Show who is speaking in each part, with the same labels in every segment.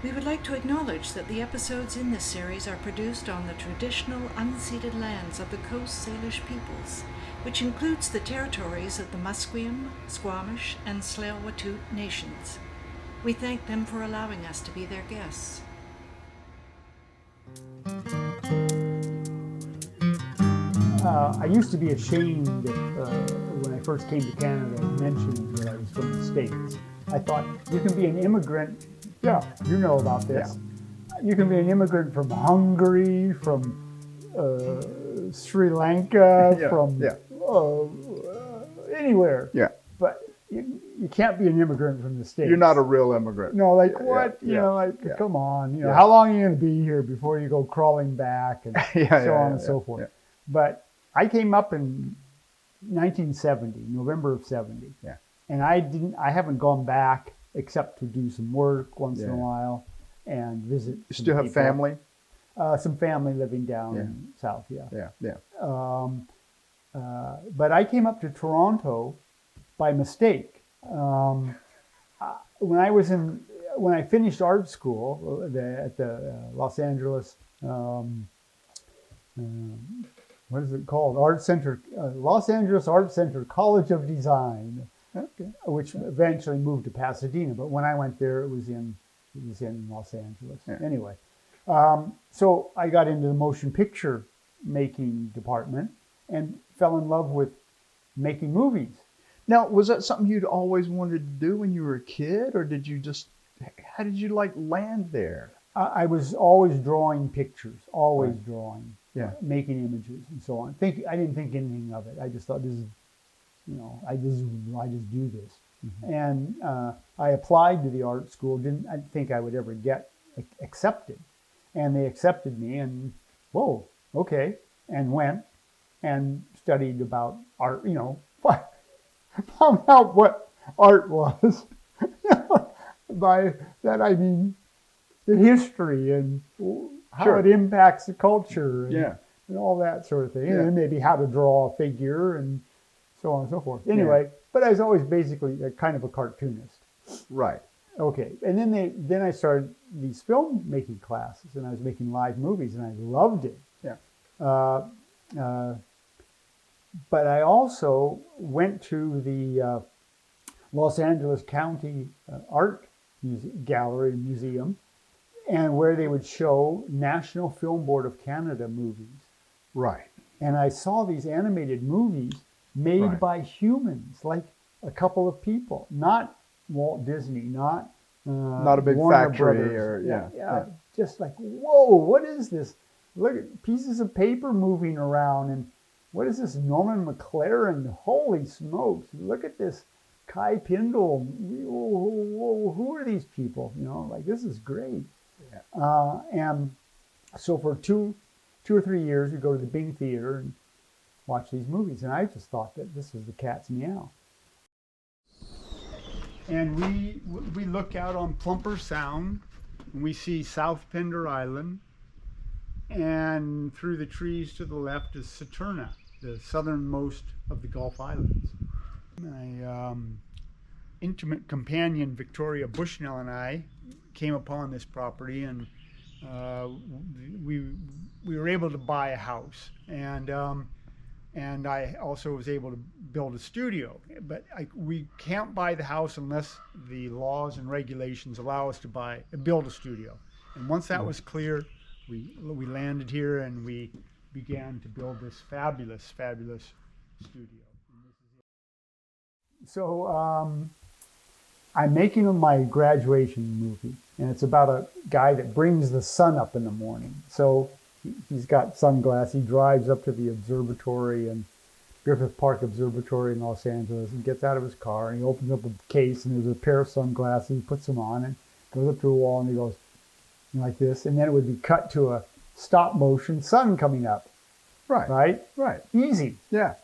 Speaker 1: We would like to acknowledge that the episodes in this series are produced on the traditional unceded lands of the Coast Salish peoples, which includes the territories of the Musqueam, Squamish, and Tsleil-Waututh nations. We thank them for allowing us to be their guests.
Speaker 2: I used to be ashamed when I first came to Canada and mentioned that I was from the States. I thought, you can be an immigrant, yeah, you know about this. Yeah. You can be an immigrant from Hungary, from Sri Lanka, from anywhere.
Speaker 3: Yeah.
Speaker 2: But you can't be an immigrant from the States.
Speaker 3: You're not a real immigrant.
Speaker 2: No, like what? You know, like come on. You know, how long are you going to be here before you go crawling back and so on and so forth. Yeah. But I came up in 1970, November of 70.
Speaker 3: Yeah.
Speaker 2: And I haven't gone back except to do some work once in a while and visit.
Speaker 3: You still have family?
Speaker 2: Some family living down in South,
Speaker 3: Yeah.
Speaker 2: But I came up to Toronto by mistake. When I finished art school at the Los Angeles, what is it called? Art Center, Los Angeles Art Center College of Design, which eventually moved to Pasadena. But when I went there, it was in Los Angeles. Yeah. Anyway, so I got into the motion picture making department and fell in love with making movies.
Speaker 3: Now, was that something you'd always wanted to do when you were a kid, or how did you land there?
Speaker 2: I was always drawing pictures, drawing. Yeah, making images and so on. I didn't think anything of it. I just thought this is, I just do this. Mm-hmm. And I applied to the art school. I think I would ever get accepted, and they accepted me. And whoa, okay, and went and studied about art. Found out what art was. By that I mean the history and how it impacts the culture and all that sort of thing. Yeah. And maybe how to draw a figure and so on and so forth. Anyway, but I was always basically kind of a cartoonist.
Speaker 3: Right.
Speaker 2: Okay. And then I started these film making classes, and I was making live movies, and I loved it.
Speaker 3: Yeah.
Speaker 2: But I also went to the Los Angeles County Art Gallery and Museum, and where they would show National Film Board of Canada movies.
Speaker 3: Right.
Speaker 2: And I saw these animated movies made by humans, like a couple of people, not Walt Disney, not
Speaker 3: a big
Speaker 2: Warner
Speaker 3: factory
Speaker 2: Brothers. Just like, whoa, what is this? Look at pieces of paper moving around, and what is this Norman McLaren? Holy smokes, look at this Kai Pindle. Who are these people? This is great. Yeah. And so for two or 3 years, we go to the Bing Theater and watch these movies. And I just thought that this was the cat's meow. And we look out on Plumper Sound, and we see South Pender Island. And through the trees to the left is Saturna, the southernmost of the Gulf Islands. My intimate companion, Victoria Bushnell, and I came upon this property, and we were able to buy a house, and I also was able to build a studio. But we can't buy the house unless the laws and regulations allow us to build a studio. And once that was clear, we landed here and we began to build this fabulous studio. So I'm making my graduation movie, and it's about a guy that brings the sun up in the morning. So he's got sunglasses. He drives up to the observatory and Griffith Park Observatory in Los Angeles, and gets out of his car and he opens up a case, and there's a pair of sunglasses. He puts them on and goes up to a wall, and he goes like this, and then it would be cut to a stop motion sun coming up. Right. Easy.
Speaker 3: Yeah.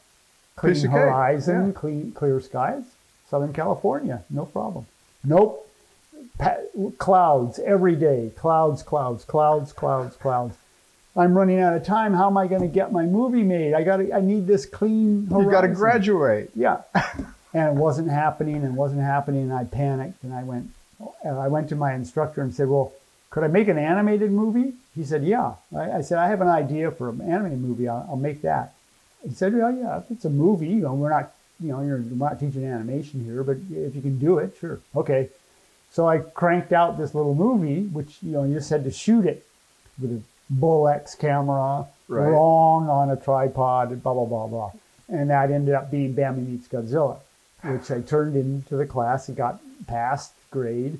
Speaker 2: Clean horizon, clear skies, Southern California, no problem. Nope. Clouds every day. Clouds. I'm running out of time. How am I going to get my movie made? I need this clean horizon.
Speaker 3: You got to graduate.
Speaker 2: Yeah. And it wasn't happening, and I panicked, and I went to my instructor and said, well, could I make an animated movie? He said, yeah. I said, I have an idea for an animated movie. I'll make that. He said, well, yeah, if it's a movie, you know, we're not teaching animation here, but if you can do it, sure. Okay. So I cranked out this little movie, which, you know, you just had to shoot it with a Bull-X camera, long on a tripod, blah, blah, blah, blah. And that ended up being Bambi Meets Godzilla, which I turned into the class. It got passed grade.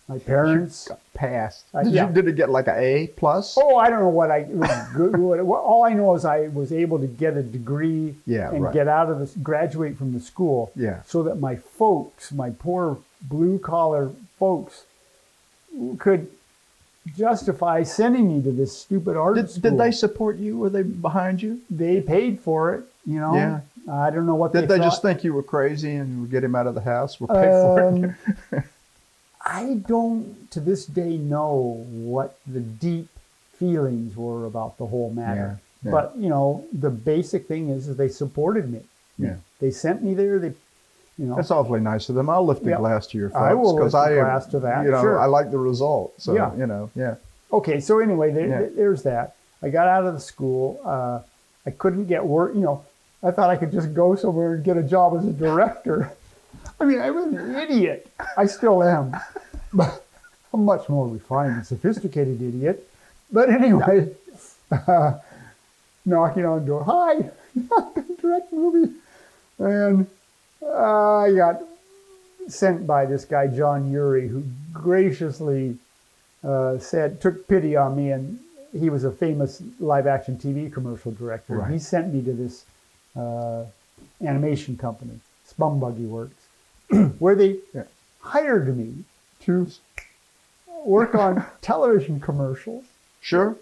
Speaker 2: My parents
Speaker 3: passed.
Speaker 2: Yeah.
Speaker 3: Did it get like an A plus?
Speaker 2: Oh, I don't know what all I know is I was able to get a degree and get out of this, graduate from the school.
Speaker 3: Yeah.
Speaker 2: So that my folks, my poor blue collar folks, could justify sending me to this stupid art school.
Speaker 3: Did they support you? Were they behind you?
Speaker 2: They paid for it, you know.
Speaker 3: Yeah.
Speaker 2: I don't know what
Speaker 3: Did they
Speaker 2: thought.
Speaker 3: just think you were crazy and would get him out of the house? We'll pay for it.
Speaker 2: I don't, to this day, know what the deep feelings were about the whole matter.
Speaker 3: Yeah.
Speaker 2: But, you know, the basic thing is that they supported me.
Speaker 3: Yeah.
Speaker 2: They sent me there. They, you know.
Speaker 3: That's awfully nice of them. I'll lift the glass to your folks.
Speaker 2: I will lift the glass to that,
Speaker 3: You know,
Speaker 2: sure.
Speaker 3: I like the result. So,
Speaker 2: Yeah.
Speaker 3: you know, yeah.
Speaker 2: Okay, so anyway, there's that. I got out of the school. I couldn't get work. You know, I thought I could just go somewhere and get a job as a director. I mean, I was an idiot. I still am. But a much more refined and sophisticated idiot. But anyway, knocking on the door. Hi, I can direct movie. And I got sent by this guy, John Urey, who graciously took pity on me, and he was a famous live-action TV commercial director.
Speaker 3: Right.
Speaker 2: He sent me to this animation company, Spum-Buggy Works, where they hired me to work on television commercials.
Speaker 3: Sure.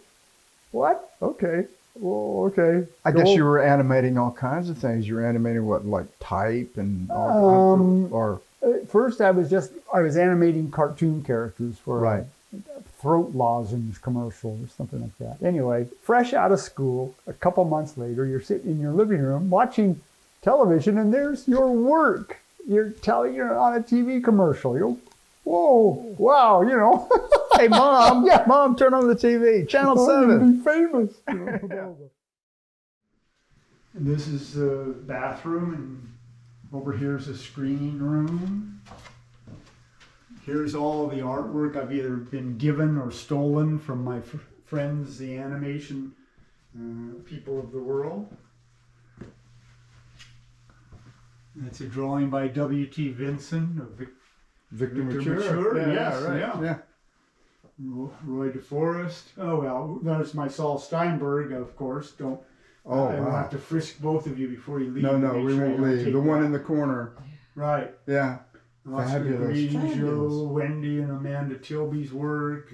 Speaker 2: What? Okay. Well, okay.
Speaker 3: I guess you were animating all kinds of things. You were animating what, like type and all, or
Speaker 2: at first I was animating cartoon characters for throat lozenge commercial or something like that. Anyway, fresh out of school, a couple months later, you're sitting in your living room watching television, and there's your work. You're on a TV commercial. You're, whoa, wow, you know.
Speaker 3: hey, Mom, Mom, turn on the TV, Channel 7.
Speaker 2: Be famous. You know, and this is the bathroom, and over here is a screening room. Here's all the artwork I've either been given or stolen from my friends, the animation people of the world. That's a drawing by W.T. Vincent of Victor Mature. Yeah. Roy DeForest. Oh, well, there's my Saul Steinberg, of course. I will have to frisk both of you before you leave.
Speaker 3: No, we won't leave. The one in the corner.
Speaker 2: Right.
Speaker 3: Yeah.
Speaker 2: Fabulous. Joe, Wendy, and Amanda Tilby's work.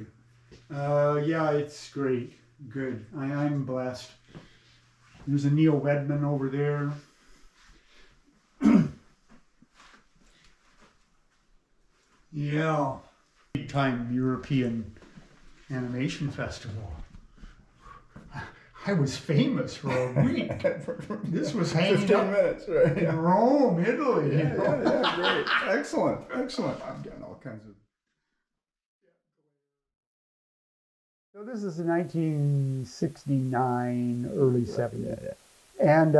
Speaker 2: Yeah, it's great. Good. I'm blessed. There's a Neil Wedman over there. Yeah. Big time European animation festival. I was famous for a week. This was hanging
Speaker 3: 15
Speaker 2: up
Speaker 3: minutes, right?
Speaker 2: in Rome, Italy.
Speaker 3: Yeah, great. Excellent. I'm getting all kinds of...
Speaker 2: So this is 1969, early 70s.
Speaker 3: Yeah.
Speaker 2: And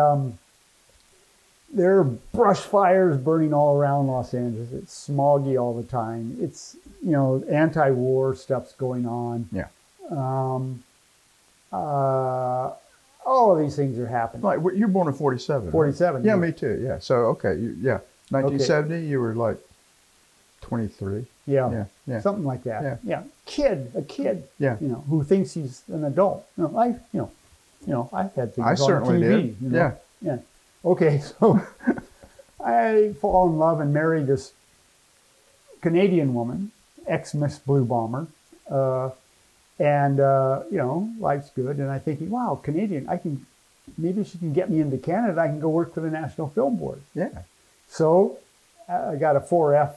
Speaker 2: there are brush fires burning all around Los Angeles. It's smoggy all the time. It's, you know, anti-war stuff's going on.
Speaker 3: Yeah.
Speaker 2: All of these things are happening.
Speaker 3: Like, you're born in 47.
Speaker 2: 47.
Speaker 3: Yeah, me too. Yeah. So, okay. 1970, you were like 23.
Speaker 2: Yeah.
Speaker 3: Yeah.
Speaker 2: Something like that.
Speaker 3: Yeah.
Speaker 2: A kid.
Speaker 3: Yeah.
Speaker 2: You know, who thinks he's an adult. You know, I've had things
Speaker 3: I
Speaker 2: on
Speaker 3: certainly
Speaker 2: TV.
Speaker 3: did.
Speaker 2: You know? Yeah. Okay, so I fall in love and marry this Canadian woman, ex-Miss Blue Bomber, and you know, life's good. And I'm thinking, wow, Canadian, maybe she can get me into Canada. I can go work for the National Film Board.
Speaker 3: Yeah.
Speaker 2: So I got a 4F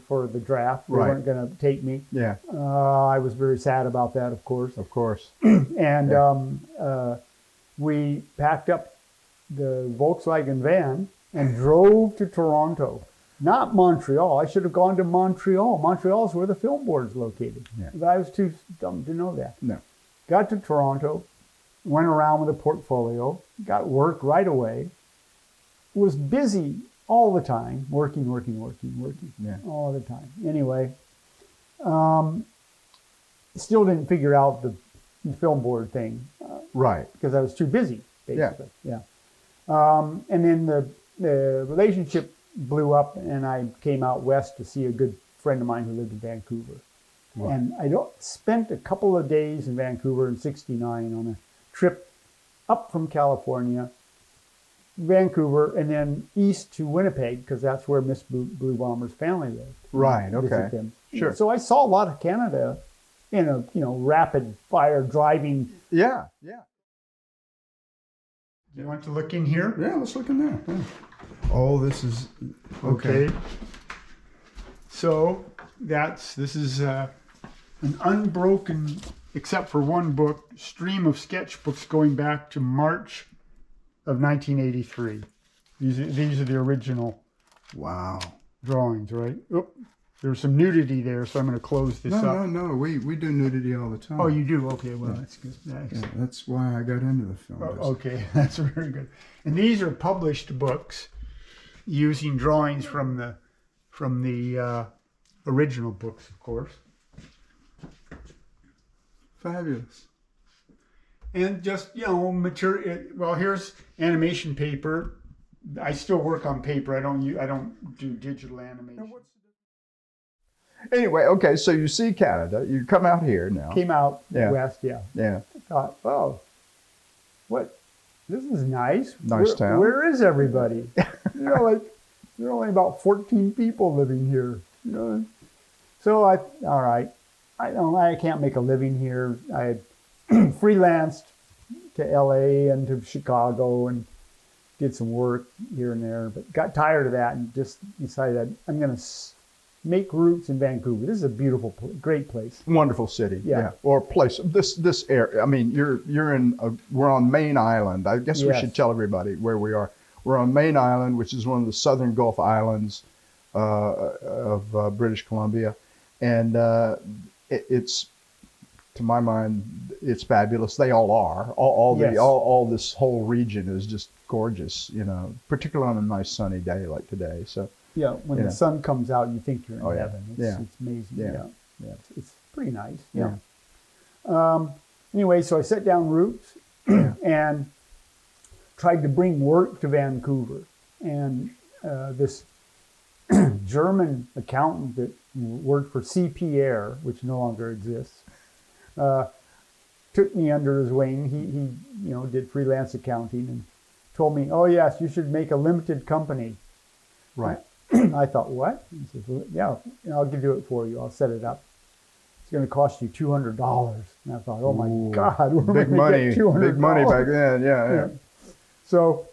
Speaker 2: for the draft. They weren't going to take me.
Speaker 3: Yeah.
Speaker 2: I was very sad about that, of course.
Speaker 3: Of course.
Speaker 2: And we packed up the Volkswagen van and drove to Toronto not Montreal. I should have gone to Montreal. Montreal is where the film board is located.
Speaker 3: Yeah.
Speaker 2: But I was too dumb to know that.
Speaker 3: No.
Speaker 2: Got to Toronto, went around with a portfolio, got work right away, was busy all the time, working,
Speaker 3: Yeah.
Speaker 2: all the time. Anyway, still didn't figure out the film board thing
Speaker 3: Right.
Speaker 2: because I was too busy, basically. Yeah. And then the relationship blew up, and I came out west to see a good friend of mine who lived in Vancouver.
Speaker 3: Right.
Speaker 2: And I spent a couple of days in Vancouver in '69 on a trip up from California, Vancouver, and then east to Winnipeg, because that's where Miss Blue Bomber's family lived.
Speaker 3: Right,
Speaker 2: Visit
Speaker 3: okay.
Speaker 2: them.
Speaker 3: Sure.
Speaker 2: So I saw a lot of Canada in a rapid fire driving.
Speaker 3: Yeah. Yeah.
Speaker 2: You want to look in here?
Speaker 3: Yeah, let's look in there. Yeah. Oh, this is
Speaker 2: Okay. So this is an unbroken, except for one book, stream of sketchbooks going back to March of 1983. These are the original
Speaker 3: Wow.
Speaker 2: drawings, right? Oop, there's some nudity there, so I'm going to close this up.
Speaker 3: No. We do nudity all the time.
Speaker 2: Oh, you do? Okay, well, that's good. Nice.
Speaker 3: Yeah, that's why I got into the film.
Speaker 2: Okay, that's very good. And these are published books using drawings from the original books, of course.
Speaker 3: Fabulous.
Speaker 2: And just, material. Well, here's animation paper. I still work on paper. I don't do digital animation.
Speaker 3: Anyway, okay, so you see Canada. You come out here now.
Speaker 2: Came out
Speaker 3: Yeah.
Speaker 2: west, yeah.
Speaker 3: Yeah.
Speaker 2: Thought, oh, what? This is nice.
Speaker 3: Nice town.
Speaker 2: Where is everybody? Like there are only about 14 people living here. So all right. I can't make a living here. I had freelanced to LA and to Chicago and did some work here and there, but got tired of that and just decided I'm going to make roots in Vancouver. This is a beautiful, great place.
Speaker 3: Wonderful city.
Speaker 2: Yeah.
Speaker 3: Or place. This area. I mean, we're on Main Island. I guess we
Speaker 2: Yes.
Speaker 3: should tell everybody where we are. We're on Main Island, which is one of the southern Gulf islands of British Columbia, and it's, to my mind, it's fabulous. They all are.
Speaker 2: Yes.
Speaker 3: All this whole region is just gorgeous. Particularly on a nice sunny day like today. So.
Speaker 2: Yeah, when the sun comes out, you think you're in
Speaker 3: Oh, yeah.
Speaker 2: heaven.
Speaker 3: Yeah.
Speaker 2: It's amazing.
Speaker 3: Yeah.
Speaker 2: Yeah. It's pretty nice.
Speaker 3: Yeah.
Speaker 2: Anyway, so I set down roots and tried to bring work to Vancouver. And this German accountant that worked for CP Air, which no longer exists, took me under his wing. He did freelance accounting and told me, oh yes, you should make a limited company.
Speaker 3: Right.
Speaker 2: I thought, what? He says, well, yeah, I'll do it for you. I'll set it up. It's going to cost you $200. And I thought, oh my God, where
Speaker 3: Big
Speaker 2: am I
Speaker 3: money.
Speaker 2: going to get $200?
Speaker 3: Big money back then. Yeah.
Speaker 2: So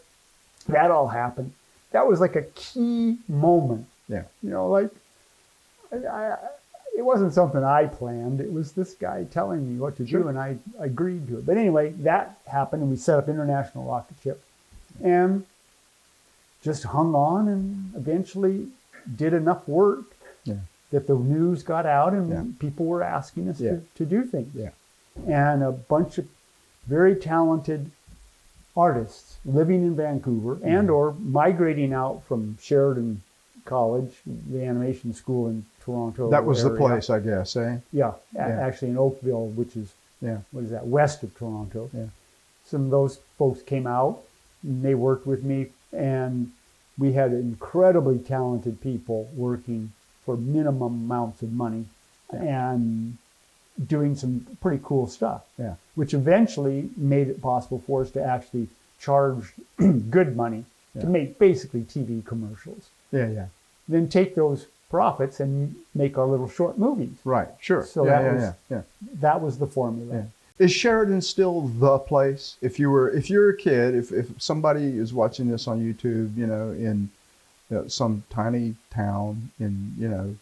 Speaker 2: that all happened. That was like a key moment.
Speaker 3: Yeah.
Speaker 2: It wasn't something I planned. It was this guy telling me what to do, and I agreed to it. But anyway, that happened, and we set up International Rocketship. And just hung on and eventually did enough work that the news got out and people were asking us to do things.
Speaker 3: Yeah.
Speaker 2: And a bunch of very talented artists living in Vancouver and or migrating out from Sheridan College, the animation school in Toronto.
Speaker 3: That was the
Speaker 2: area.
Speaker 3: place, I guess, eh?
Speaker 2: Yeah, actually in Oakville, which is, what is that, west of Toronto.
Speaker 3: Yeah.
Speaker 2: Some of those folks came out and they worked with me, and we had incredibly talented people working for minimum amounts of money and doing some pretty cool stuff, which eventually made it possible for us to actually charge good money to make basically TV commercials. Then take those profits and make our little short movies.
Speaker 3: Right, sure.
Speaker 2: So that was the formula.
Speaker 3: Yeah. Is Sheridan still the place? If you're a kid, if somebody is watching this on YouTube, in some tiny town in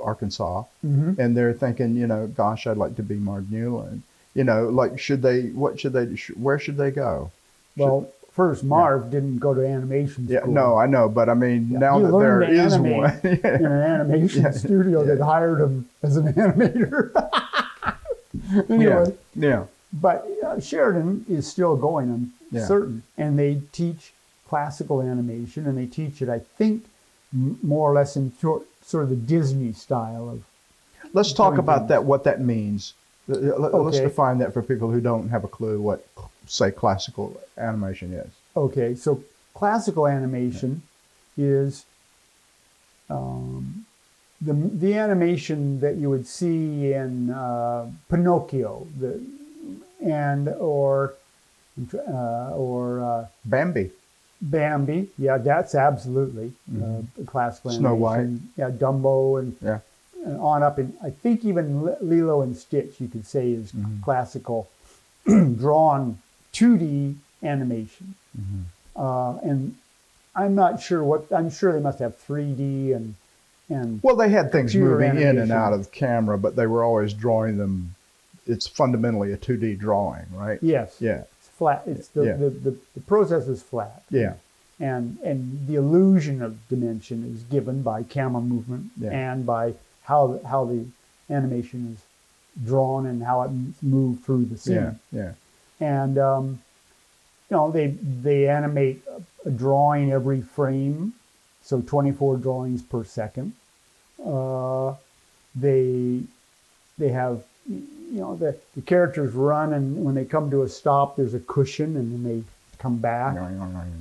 Speaker 3: Arkansas, and they're thinking, gosh, I'd like to be Marv Newland. Where should they go?
Speaker 2: Well, first, Marv didn't go to animation school.
Speaker 3: Yeah, no, I know, but I mean, now
Speaker 2: he
Speaker 3: that there
Speaker 2: learned to
Speaker 3: is
Speaker 2: animate
Speaker 3: one.
Speaker 2: in an animation studio that hired him as an animator. Anyway,
Speaker 3: Yeah.
Speaker 2: but Sheridan is still going, I'm certain, and they teach classical animation, and they teach it, I think, more or less in sort of the Disney style of.
Speaker 3: Let's talk about
Speaker 2: things.
Speaker 3: that. What that means. Let's
Speaker 2: Okay.
Speaker 3: define that for people who don't have a clue what, say, classical animation is.
Speaker 2: Okay, so classical animation is the animation that you would see in Pinocchio, or
Speaker 3: Bambi.
Speaker 2: Bambi. Yeah, that's absolutely classical animation.
Speaker 3: Snow White.
Speaker 2: Yeah, Dumbo and on up. And I think even Lilo and Stitch, you could say, is classical drawn 2D animation. And I'm not sure I'm sure they must have 3D and
Speaker 3: Well, they had things
Speaker 2: computer
Speaker 3: moving in and
Speaker 2: animation.
Speaker 3: out of camera, but they were always drawing them. It's fundamentally a 2D drawing, right?
Speaker 2: Yes.
Speaker 3: Yeah.
Speaker 2: It's flat. It's the process is flat.
Speaker 3: Yeah.
Speaker 2: And the illusion of dimension is given by camera movement and by how the animation is drawn and how it moved through the scene.
Speaker 3: Yeah.
Speaker 2: And they animate a drawing every frame, so 24 drawings per second. They have the characters run, and when they come to a stop, there's a cushion, and then they come back.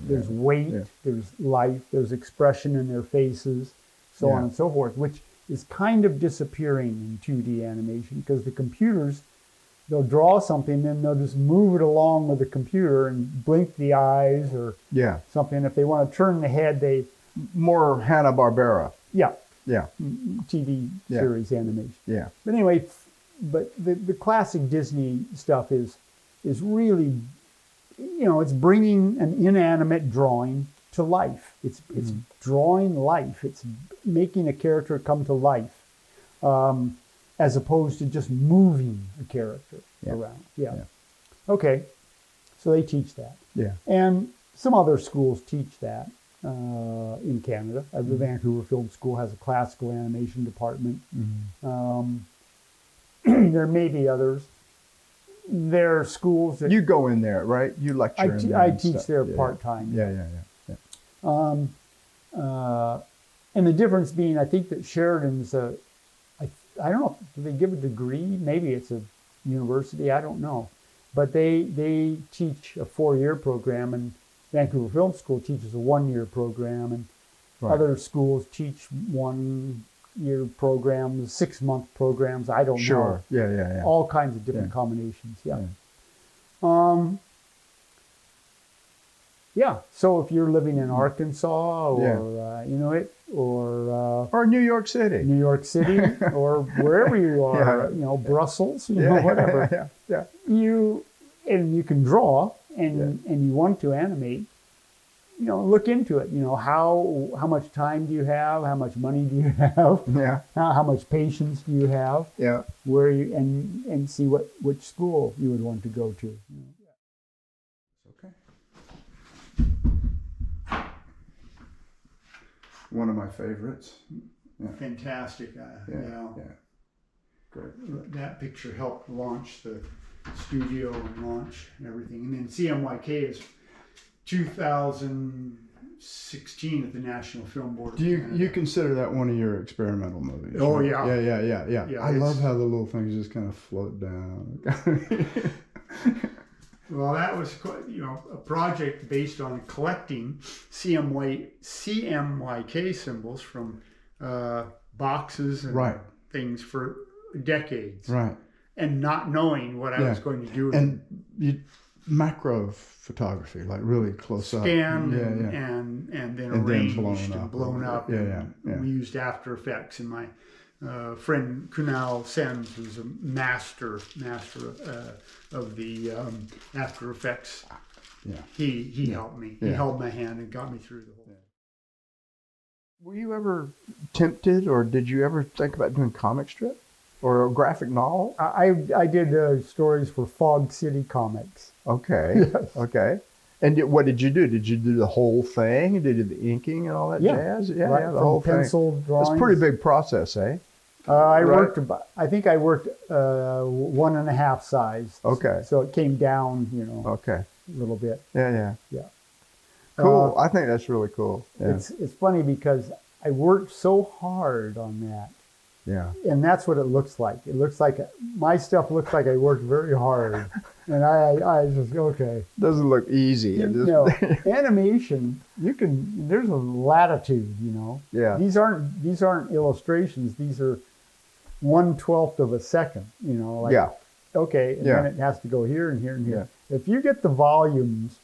Speaker 2: There's weight, there's life, there's expression in their faces, so on and so forth, which is kind of disappearing in 2D animation because the computers, they'll draw something, then they'll just move it along with the computer and blink the eyes or something. If they want to turn the head, they...
Speaker 3: More Hanna-Barbera.
Speaker 2: Yeah.
Speaker 3: Yeah.
Speaker 2: TV series animation.
Speaker 3: Yeah.
Speaker 2: But anyway, but the classic Disney stuff is really, it's bringing an inanimate drawing to life. It's drawing life. It's making a character come to life, as opposed to just moving a character around. Yeah. Okay. So they teach that.
Speaker 3: Yeah.
Speaker 2: And some other schools teach that. In Canada, the Vancouver Film School has a classical animation department. There may be others. There are schools that
Speaker 3: You go in there, right? You lecture in there.
Speaker 2: I
Speaker 3: and
Speaker 2: teach
Speaker 3: stuff.
Speaker 2: there part-time.
Speaker 3: Yeah.
Speaker 2: And the difference being, I think that Sheridan's I don't know, do they give a degree? Maybe it's a university, I don't know. But they teach a 4-year program, and Vancouver Film School teaches a 1-year program, and other schools teach 1-year programs, 6-month programs. I don't know.
Speaker 3: Yeah.
Speaker 2: All kinds of different combinations. So if you're living in Arkansas or Inuit or
Speaker 3: New York City,
Speaker 2: or wherever you are, Brussels, whatever. You can draw. And you want to animate, look into it. How much time do you have? How much money do you have?
Speaker 3: Yeah.
Speaker 2: How much patience do you have?
Speaker 3: Yeah.
Speaker 2: Where and see which school you would want to go to.
Speaker 3: Okay. One of my favorites. Yeah.
Speaker 2: Fantastic.
Speaker 3: Great.
Speaker 2: That picture helped launch the studio and launch everything. And then CMYK is 2016 at the National Film Board.
Speaker 3: Do you consider that one of your experimental movies?
Speaker 2: Oh,
Speaker 3: right?
Speaker 2: Yeah,
Speaker 3: I love how the little things just kind of float down.
Speaker 2: Well, that was a project based on collecting CMYK symbols from boxes and things for decades.
Speaker 3: Right.
Speaker 2: And not knowing what I was going to do with
Speaker 3: and macro photography, like really close up.
Speaker 2: Scanned and then arranged and blown up.
Speaker 3: Yeah.
Speaker 2: We used After Effects, and my friend Kunal Sen, who's a master of the After Effects.
Speaker 3: Yeah.
Speaker 2: He helped me. He held my hand and got me through the whole.
Speaker 3: Were you ever tempted, or did you ever think about doing comic strip or a graphic novel?
Speaker 2: I did stories for Fog City Comics.
Speaker 3: Okay. Okay. And what did you do? Did you do the whole thing? Did you do the inking and all that jazz? Yeah,
Speaker 2: right,
Speaker 3: yeah, the
Speaker 2: from
Speaker 3: whole
Speaker 2: pencil
Speaker 3: thing.
Speaker 2: drawings.
Speaker 3: It's a pretty big process, eh?
Speaker 2: I think I worked 1.5 size.
Speaker 3: Okay.
Speaker 2: So it came down,
Speaker 3: Okay.
Speaker 2: a little bit.
Speaker 3: Yeah.
Speaker 2: Yeah.
Speaker 3: Cool. I think that's really cool. Yeah.
Speaker 2: It's funny because I worked so hard on that.
Speaker 3: Yeah.
Speaker 2: And that's what it looks like. It looks like my stuff looks like I worked very hard. And I just, okay.
Speaker 3: Doesn't look easy.
Speaker 2: Animation, there's a latitude,
Speaker 3: Yeah.
Speaker 2: These aren't illustrations. These are 1/12 of a second,
Speaker 3: Yeah.
Speaker 2: Okay, and then it has to go here and here and here.
Speaker 3: Yeah.
Speaker 2: If you get the volumes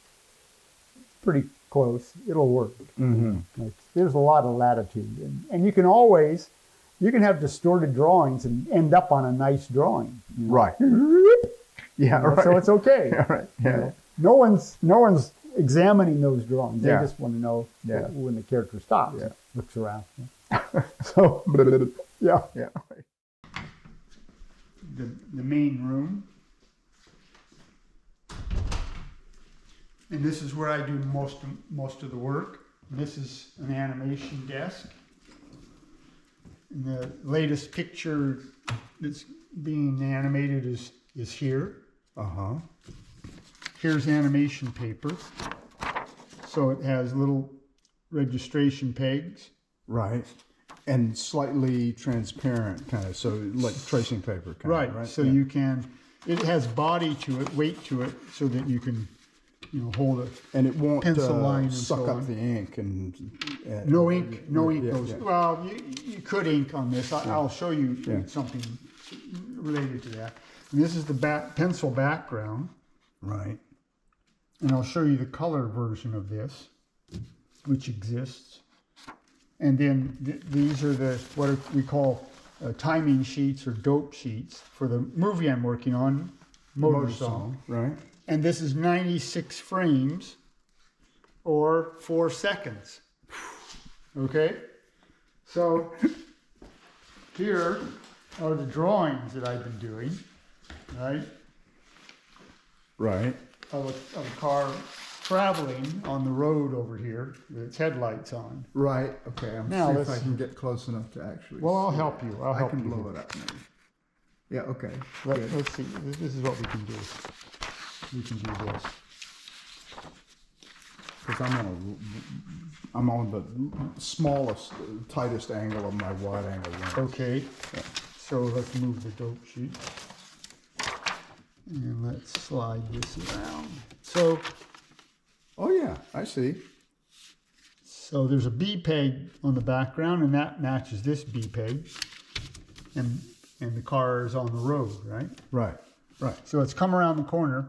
Speaker 2: pretty close, it'll work.
Speaker 3: Mm-hmm.
Speaker 2: Like, there's a lot of latitude. And you can have distorted drawings and end up on a nice drawing.
Speaker 3: Right. Yeah, right.
Speaker 2: So it's okay.
Speaker 3: Yeah, right. Yeah.
Speaker 2: No one's examining those drawings. They
Speaker 3: Yeah.
Speaker 2: just want to know
Speaker 3: Yeah.
Speaker 2: when the character stops,
Speaker 3: Yeah.
Speaker 2: looks around. So, yeah.
Speaker 3: Yeah.
Speaker 2: The main room. And this is where I do most of the work. This is an animation desk. And the latest picture that's being animated is here.
Speaker 3: Uh-huh.
Speaker 2: Here's animation paper. So it has little registration pegs.
Speaker 3: Right. And slightly transparent kind of, so like tracing paper kind
Speaker 2: Right.
Speaker 3: of, right?
Speaker 2: So
Speaker 3: Yeah.
Speaker 2: it has body to it, weight to it, so that you can, hold it.
Speaker 3: And it won't
Speaker 2: pencil line and
Speaker 3: suck
Speaker 2: so
Speaker 3: up
Speaker 2: on.
Speaker 3: the ink and...
Speaker 2: No ink goes.
Speaker 3: Yeah.
Speaker 2: Well, you could ink on this. I'll show you
Speaker 3: Yeah.
Speaker 2: something related to that. And this is the pencil background,
Speaker 3: Right.
Speaker 2: and I'll show you the color version of this, which exists. And then these are what we call timing sheets or dope sheets for the movie I'm working on, Motor Song.
Speaker 3: Right.
Speaker 2: And this is 96 frames or 4 seconds. Okay? So here are the drawings that I've been doing, right?
Speaker 3: Right.
Speaker 2: Of a car traveling on the road over here with its headlights on.
Speaker 3: Right. Okay. I'm
Speaker 2: Now
Speaker 3: see if I
Speaker 2: let's-
Speaker 3: can get close enough to actually.
Speaker 2: Well, I'll
Speaker 3: see
Speaker 2: help
Speaker 3: it.
Speaker 2: you. I'll help
Speaker 3: I can
Speaker 2: you
Speaker 3: blow
Speaker 2: here.
Speaker 3: it up. Maybe. Yeah. Okay. Good.
Speaker 2: Let's see. This is what we can do. We can do this.
Speaker 3: Because I'm on the smallest, tightest angle of my wide angle lens.
Speaker 2: Okay. So let's move the dope sheet. And let's slide this around. So
Speaker 3: Oh yeah, I see.
Speaker 2: there's a B peg on the background, and that matches this B peg. And the car is on the road, right?
Speaker 3: Right. Right.
Speaker 2: So it's come around the corner,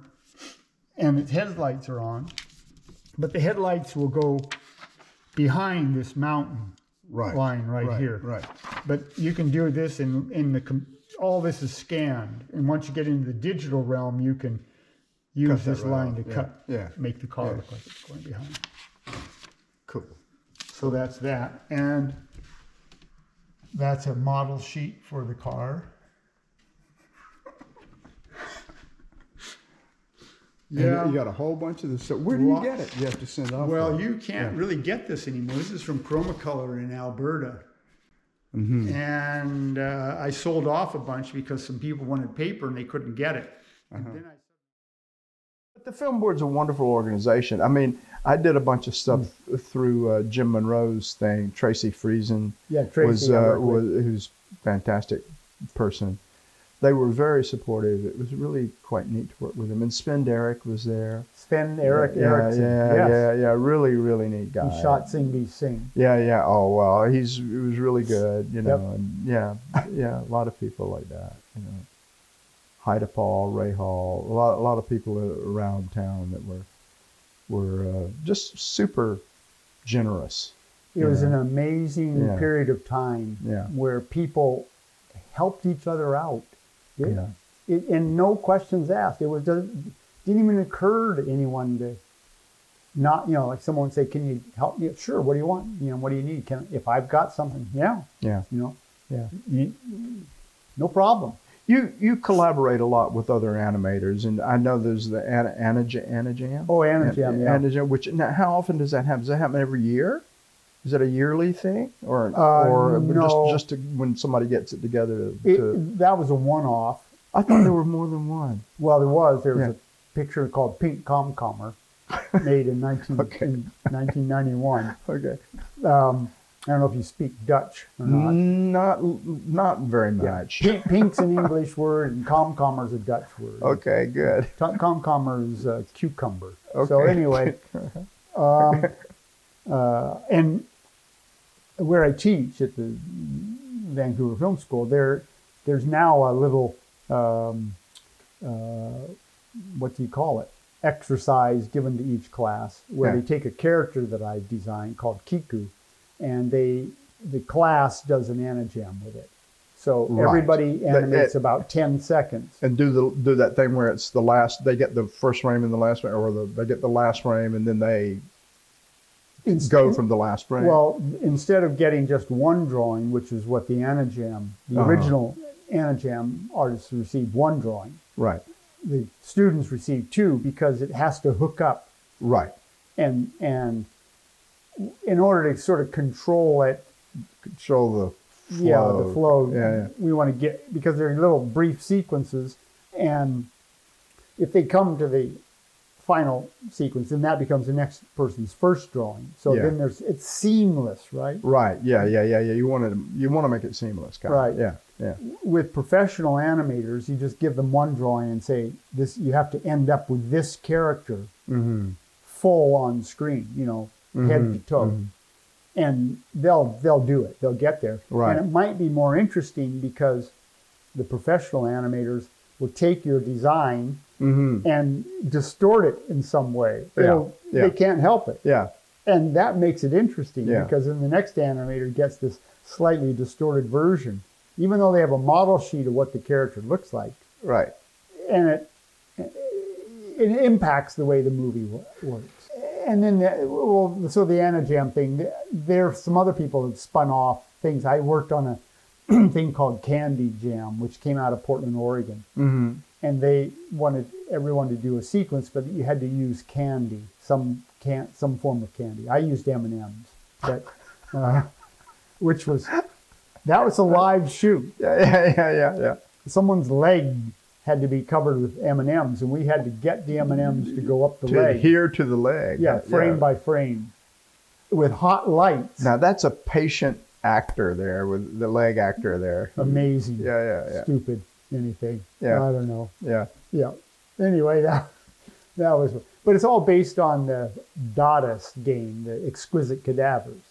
Speaker 2: and its headlights are on, but the headlights will go behind this mountain
Speaker 3: Right.
Speaker 2: line right here.
Speaker 3: Right.
Speaker 2: But you can do this all this is scanned, and once you get into the digital realm, you can use
Speaker 3: Cut that
Speaker 2: this
Speaker 3: right
Speaker 2: line
Speaker 3: off.
Speaker 2: to
Speaker 3: Yeah.
Speaker 2: cut,
Speaker 3: Yeah.
Speaker 2: make the car
Speaker 3: Yeah.
Speaker 2: look like it's going behind.
Speaker 3: Cool.
Speaker 2: So that's that, and that's a model sheet for the car.
Speaker 3: Yeah. You got a whole bunch of this. So where do you get it? You have to send off.
Speaker 2: Well,
Speaker 3: for it.
Speaker 2: you can't really get this anymore. This is from Chromacolor in Alberta.
Speaker 3: Mm-hmm.
Speaker 2: And I sold off a bunch because some people wanted paper and they couldn't get it. And then
Speaker 3: But the Film Board's a wonderful organization. I mean, I did a bunch of stuff through Jim Monroe's thing. Tracy Friesen
Speaker 2: Tracy,
Speaker 3: who's a fantastic person. They were very supportive. It was really quite neat to work with them. And Sven Derrick was there.
Speaker 2: Erickson.
Speaker 3: Yeah. Really, really neat guy.
Speaker 2: He shot Sing Be Sing.
Speaker 3: Yeah. Oh well, he was really good,
Speaker 2: Yep.
Speaker 3: And a lot of people like that, Haida Paul, Ray Hall, a lot of people around town that were just super generous.
Speaker 2: It was an amazing
Speaker 3: Yeah.
Speaker 2: period of time
Speaker 3: Yeah.
Speaker 2: where people helped each other out.
Speaker 3: Yeah.
Speaker 2: And no questions asked. Didn't even occur to anyone to not, like someone would say, "Can you help me?" Sure. What do you want? What do you need? If I've got something, yeah.
Speaker 3: Yeah.
Speaker 2: No problem.
Speaker 3: You collaborate a lot with other animators, and I know there's the Anajam.
Speaker 2: Oh, Anajam, yeah.
Speaker 3: Anajam, which now, how often does that happen? Does that happen every year? Is it a yearly thing, or
Speaker 2: no.
Speaker 3: just when somebody gets it together?
Speaker 2: That was a one-off.
Speaker 3: I thought there were more than one.
Speaker 2: Well, there was. There was a picture called Pink Comcomer, made in 1991.
Speaker 3: Okay.
Speaker 2: I don't know if you speak Dutch or not.
Speaker 3: Not very much.
Speaker 2: Yeah. Pink's an English word, and Comcomer's a Dutch word.
Speaker 3: Okay, good.
Speaker 2: Comcomer is cucumber.
Speaker 3: Okay.
Speaker 2: So anyway, and where I teach at the Vancouver Film School, there's now a little what do you call it? Exercise given to each class where they take a character that I designed called Kiku, and the class does an Anajam with it. So everybody animates about 10 seconds.
Speaker 3: And do that thing where it's the last, they get the first frame and the last frame, or they get the last frame and then they go from the last frame.
Speaker 2: Well, instead of getting just one drawing, which is what the Anajam, the original Anajam artists received one drawing.
Speaker 3: Right.
Speaker 2: The students receive two because it has to hook up.
Speaker 3: Right.
Speaker 2: And in order to sort of control it,
Speaker 3: control the flow.
Speaker 2: Yeah, the flow.
Speaker 3: Yeah.
Speaker 2: We want to get, because they're little brief sequences, and if they come to the final sequence, then that becomes the next person's first drawing. So then it's seamless, right?
Speaker 3: Right. Yeah. You want to make it seamless,
Speaker 2: right?
Speaker 3: Yeah.
Speaker 2: With professional animators, you just give them one drawing and say, "This, you have to end up with this character full on screen, head to toe." And they'll do it. They'll get there.
Speaker 3: Right.
Speaker 2: And it might be more interesting because the professional animators will take your design and distort it in some way. They can't help it.
Speaker 3: Yeah.
Speaker 2: And that makes it interesting because then the next animator gets this slightly distorted version, even though they have a model sheet of what the character looks like.
Speaker 3: Right.
Speaker 2: And it impacts the way the movie works. And then, so the Anajam thing, there's some other people that spun off things. I worked on a thing called Candy Jam, which came out of Portland, Oregon. And they wanted everyone to do a sequence, but you had to use candy, some form of candy. I used M&Ms, but that was a live shoot.
Speaker 3: Yeah.
Speaker 2: Someone's leg had to be covered with M&Ms, and we had to get the M&Ms to go up the leg.
Speaker 3: To adhere to the leg.
Speaker 2: Yeah, frame by frame, with hot lights.
Speaker 3: Now that's a patient actor there, with the leg actor there.
Speaker 2: Amazing.
Speaker 3: Yeah.
Speaker 2: Stupid, anything.
Speaker 3: Yeah.
Speaker 2: I don't know.
Speaker 3: Yeah.
Speaker 2: Anyway, that was, but it's all based on the Dadaist game, the Exquisite Cadavers.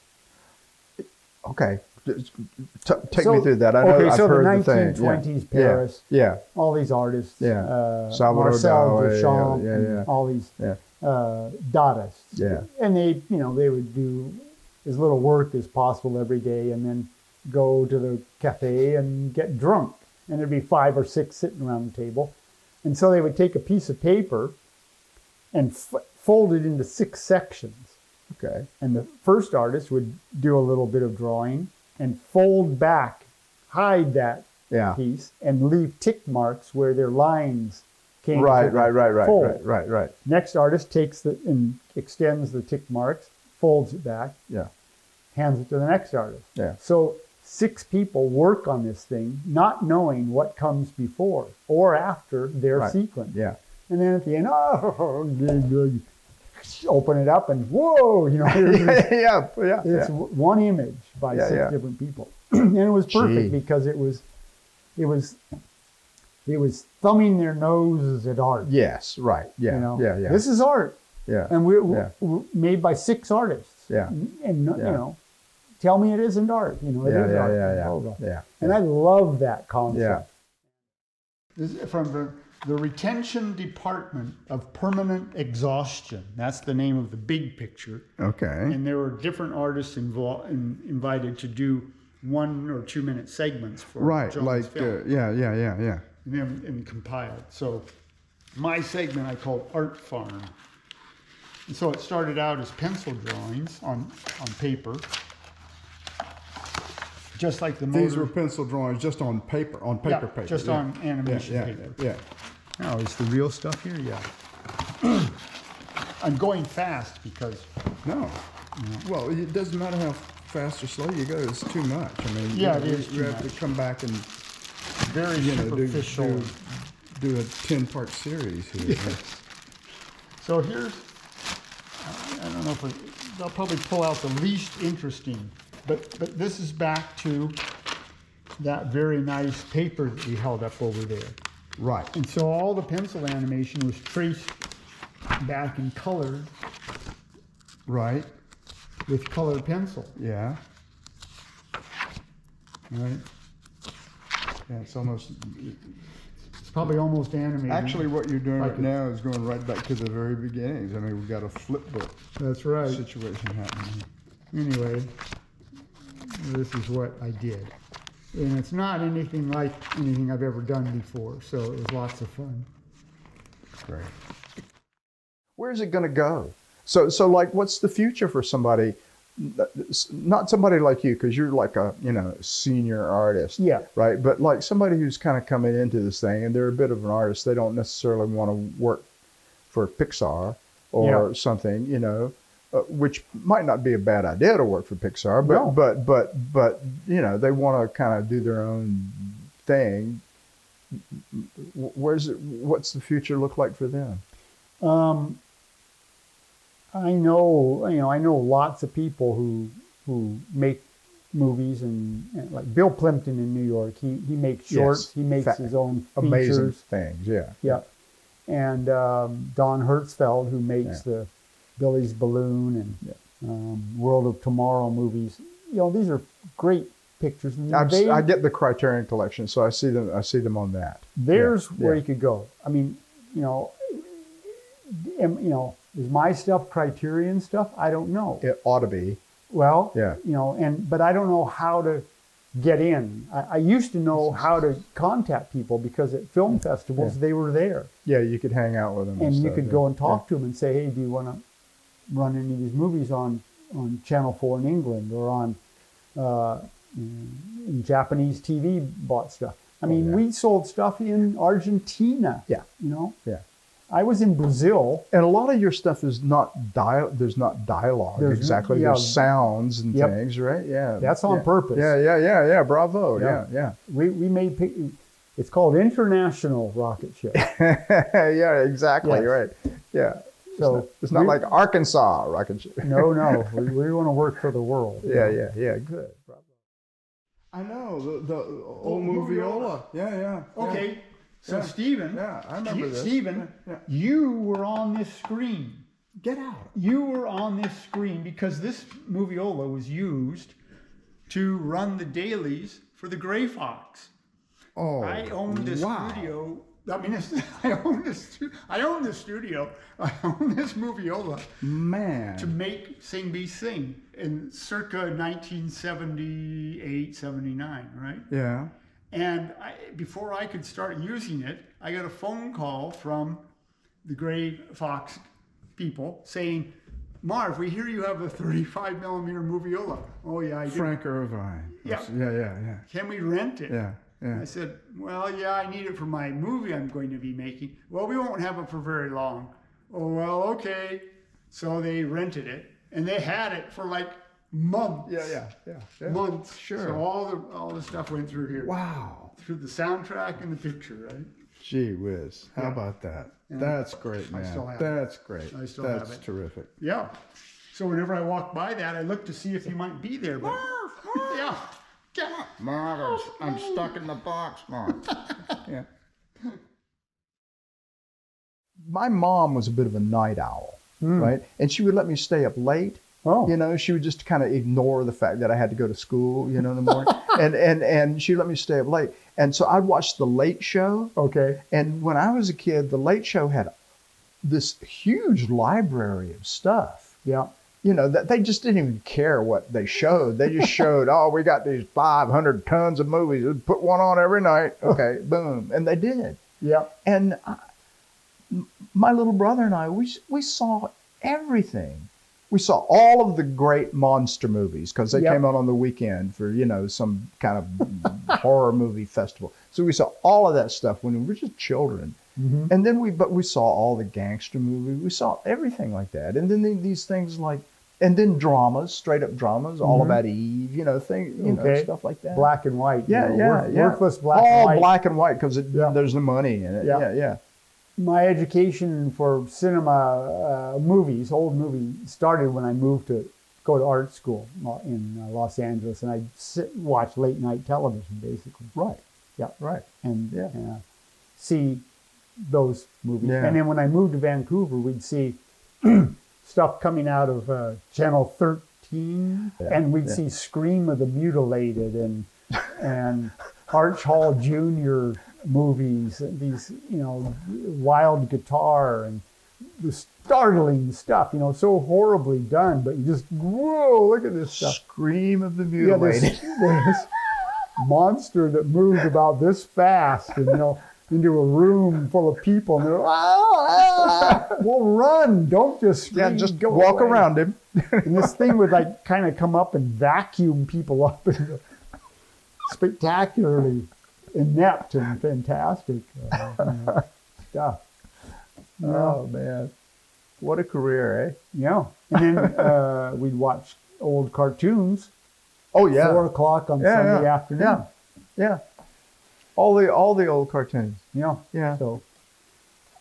Speaker 3: Okay. Take me through that. I know I've heard the thing.
Speaker 2: So the 1920s Paris.
Speaker 3: Yeah.
Speaker 2: All these artists.
Speaker 3: Salvador
Speaker 2: Marcel
Speaker 3: Dali.
Speaker 2: Duchamp.
Speaker 3: Yeah.
Speaker 2: All these Dadaists.
Speaker 3: Yeah.
Speaker 2: And they would do as little work as possible every day, and then go to the cafe and get drunk. And there'd be 5 or 6 sitting around the table, and so they would take a piece of paper and fold it into 6 sections.
Speaker 3: Okay.
Speaker 2: And the first artist would do a little bit of drawing and fold back, hide that piece, and leave tick marks where their lines came.
Speaker 3: Right.
Speaker 2: Next artist takes and extends the tick marks, folds it back, hands it to the next artist.
Speaker 3: Yeah.
Speaker 2: So 6 people work on this thing, not knowing what comes before or after their sequence.
Speaker 3: Yeah.
Speaker 2: And then at the end, open it up and whoa, it's one image by 6 different people. And it was perfect because it was thumbing their noses at art.
Speaker 3: Yes, right. Yeah.
Speaker 2: This is art.
Speaker 3: Yeah.
Speaker 2: And we're made by 6 artists.
Speaker 3: Yeah.
Speaker 2: And tell me it isn't art. It is art.
Speaker 3: Yeah.
Speaker 2: And I love that concept.
Speaker 3: Yeah.
Speaker 2: This is from the Retention Department of Permanent Exhaustion. That's the name of the big picture.
Speaker 3: Okay.
Speaker 2: And there were different artists invited to do 1 or 2 minute segments for John's film. And compiled. So my segment I called Art Farm. And so it started out as pencil drawings on paper. Just like the
Speaker 3: These
Speaker 2: motor.
Speaker 3: were pencil drawings just on paper, paper.
Speaker 2: Just on animation paper.
Speaker 3: Yeah.
Speaker 2: Oh, is the real stuff here? Yeah. I'm going fast because.
Speaker 3: No. Well, it doesn't matter how fast or slow you go. It's too much. I mean,
Speaker 2: Yeah, it is
Speaker 3: you
Speaker 2: too
Speaker 3: have
Speaker 2: much.
Speaker 3: to come back and
Speaker 2: Very superficial.
Speaker 3: do a 10-part series here.
Speaker 2: Yes. So here's, I don't know if I'll probably pull out the least interesting, but this is back to that very nice paper that we held up over there.
Speaker 3: Right.
Speaker 2: And so all the pencil animation was traced back in color
Speaker 3: Right.
Speaker 2: with colored pencil,
Speaker 3: Yeah.
Speaker 2: right?
Speaker 3: Yeah. It's almost.
Speaker 2: It's probably almost animated.
Speaker 3: Actually, what you're doing
Speaker 2: Like
Speaker 3: right
Speaker 2: it.
Speaker 3: now is going right back to the very beginnings. I mean, we've got a flip book
Speaker 2: That's right.
Speaker 3: situation happening.
Speaker 2: Anyway, this is what I did. And it's not anything like anything I've ever done before, so it was lots of fun.
Speaker 3: Great. Where's it going to go? So like, what's the future for somebody? Not somebody like you, because you're like a senior artist.
Speaker 2: Yeah.
Speaker 3: Right. But like somebody who's kind of coming into this thing, and they're a bit of an artist. They don't necessarily want to work for Pixar or something, which might not be a bad idea to work for Pixar. But
Speaker 2: No.
Speaker 3: but they want to kind of do their own thing. What's the future look like for them?
Speaker 2: I know lots of people who make movies and like Bill Plimpton in New York. He makes shorts.
Speaker 3: Yes.
Speaker 2: He makes his own
Speaker 3: Amazing
Speaker 2: features.
Speaker 3: things. Yeah.
Speaker 2: Yeah. And Don Hertzfeld, who makes the Billy's Balloon and World of Tomorrow movies. These are great pictures. And
Speaker 3: I get the Criterion Collection, so I see them on that.
Speaker 2: There's where you could go. I mean, is my stuff Criterion stuff? I don't know.
Speaker 3: It ought to be.
Speaker 2: Well,
Speaker 3: Yeah.
Speaker 2: But I don't know how to get in. I used to know how to contact people because at film festivals they were there.
Speaker 3: Yeah, you could hang out with them.
Speaker 2: And you
Speaker 3: stuff,
Speaker 2: could go and talk to them and say, hey, do you want to run any of these movies on Channel 4 in England or on in Japanese TV bought stuff. I mean, we sold stuff in Argentina.
Speaker 3: Yeah.
Speaker 2: Yeah. I was in Brazil.
Speaker 3: And a lot of your stuff is not there's not dialogue exactly. There's sounds and things, right? Yeah.
Speaker 2: That's on purpose.
Speaker 3: Yeah. Bravo. Yeah.
Speaker 2: We made it's called International Rocketship.
Speaker 3: Yeah, exactly.
Speaker 2: Yes.
Speaker 3: Right. Yeah.
Speaker 2: So
Speaker 3: it's not like Arkansas Rocketship.
Speaker 2: No. We want to work for the world.
Speaker 3: Yeah. Good. Bravo. I know the old moviola. Yeah.
Speaker 2: Okay. So Stephen,
Speaker 3: I remember this.
Speaker 2: Stephen, you were on this screen.
Speaker 3: Get out.
Speaker 2: You were on this screen because this moviola was used to run the dailies for the Gray Fox.
Speaker 3: Oh,
Speaker 2: I owned this studio. I mean, I own this studio. I own this moviola.
Speaker 3: Man.
Speaker 2: To make Sing Be Sing in circa 1978, 79, right?
Speaker 3: Yeah.
Speaker 2: And before I could start using it, I got a phone call from the Gray Fox people saying, Marv, we hear you have a 35 millimeter moviola. Oh, yeah, I do.
Speaker 3: Frank Irvine.
Speaker 2: Yeah.
Speaker 3: Yeah.
Speaker 2: Can we rent it?
Speaker 3: Yeah.
Speaker 2: I said, well, yeah, I need it for my movie I'm going to be making. Well, we won't have it for very long. Oh, well, okay. So they rented it, and they had it for like months.
Speaker 3: Yeah.
Speaker 2: Months.
Speaker 3: Sure.
Speaker 2: So all the stuff went through here.
Speaker 3: Wow.
Speaker 2: Through the soundtrack and the picture, right?
Speaker 3: Gee whiz. How about that?
Speaker 2: And
Speaker 3: That's great, man.
Speaker 2: I still have
Speaker 3: That's great.
Speaker 2: I still have
Speaker 3: That's
Speaker 2: it.
Speaker 3: terrific.
Speaker 2: Yeah. So whenever I walk by that, I look to see if you might be there. But yeah.
Speaker 3: Marv, I'm stuck in the box, Marv. Yeah. My mom was a bit of a night owl, right? And she would let me stay up late.
Speaker 2: Oh.
Speaker 3: She would just kind of ignore the fact that I had to go to school, in the morning. and she let me stay up late. And so I'd watch The Late Show.
Speaker 2: Okay.
Speaker 3: And when I was a kid, The Late Show had this huge library of stuff.
Speaker 2: Yeah.
Speaker 3: That they just didn't even care what they showed. They just showed, we got these 500 tons of movies. We'd put one on every night. Okay, boom. And they did.
Speaker 2: Yeah.
Speaker 3: And my little brother and I, we saw everything. We saw all of the great monster movies because they
Speaker 2: Yep.
Speaker 3: came out on the weekend for, you know, some kind of horror movie festival. So we saw all of that stuff when we were just children.
Speaker 2: Mhm.
Speaker 3: And then we saw all the gangster movies. We saw everything like that. And then these things like, and then dramas, straight up dramas, all
Speaker 2: Mhm.
Speaker 3: about Eve, you know,
Speaker 2: Okay.
Speaker 3: stuff like that.
Speaker 2: Black and white.
Speaker 3: Yeah, yeah.
Speaker 2: Worthless black
Speaker 3: all
Speaker 2: and white.
Speaker 3: black and white because
Speaker 2: Yeah.
Speaker 3: there's the money in it.
Speaker 2: Yeah.
Speaker 3: Yeah, yeah.
Speaker 2: My education for cinema movies, old movies, started when I moved to go to art school in Los Angeles, and I watch late night television basically.
Speaker 3: Right.
Speaker 2: Yeah.
Speaker 3: Right.
Speaker 2: And
Speaker 3: Yeah.
Speaker 2: see those movies.
Speaker 3: Yeah.
Speaker 2: And then when I moved to Vancouver, we'd see stuff coming out of Channel 13,
Speaker 3: Yeah.
Speaker 2: and we'd
Speaker 3: Yeah.
Speaker 2: see Scream of the Mutilated and Arch Hall Jr. movies, these, you know, Wild Guitar and the startling stuff, you know, so horribly done, but you just, whoa, look at this stuff.
Speaker 3: Scream of the
Speaker 2: Yeah,
Speaker 3: mutilated.
Speaker 2: this monster that moved about this fast, and, you know, into a room full of people, and they're, well, run, don't just scream,
Speaker 3: Yeah, just
Speaker 2: go
Speaker 3: walk
Speaker 2: away.
Speaker 3: around him.
Speaker 2: And this thing would like kind of come up and vacuum people up into spectacularly inept and fantastic stuff.
Speaker 3: Oh man, what a career, eh?
Speaker 2: Yeah. And then we'd watch old cartoons.
Speaker 3: Oh yeah,
Speaker 2: 4 o'clock on
Speaker 3: Yeah,
Speaker 2: Sunday
Speaker 3: yeah,
Speaker 2: afternoon.
Speaker 3: yeah. Yeah. All the old cartoons.
Speaker 2: Yeah.
Speaker 3: Yeah.
Speaker 2: So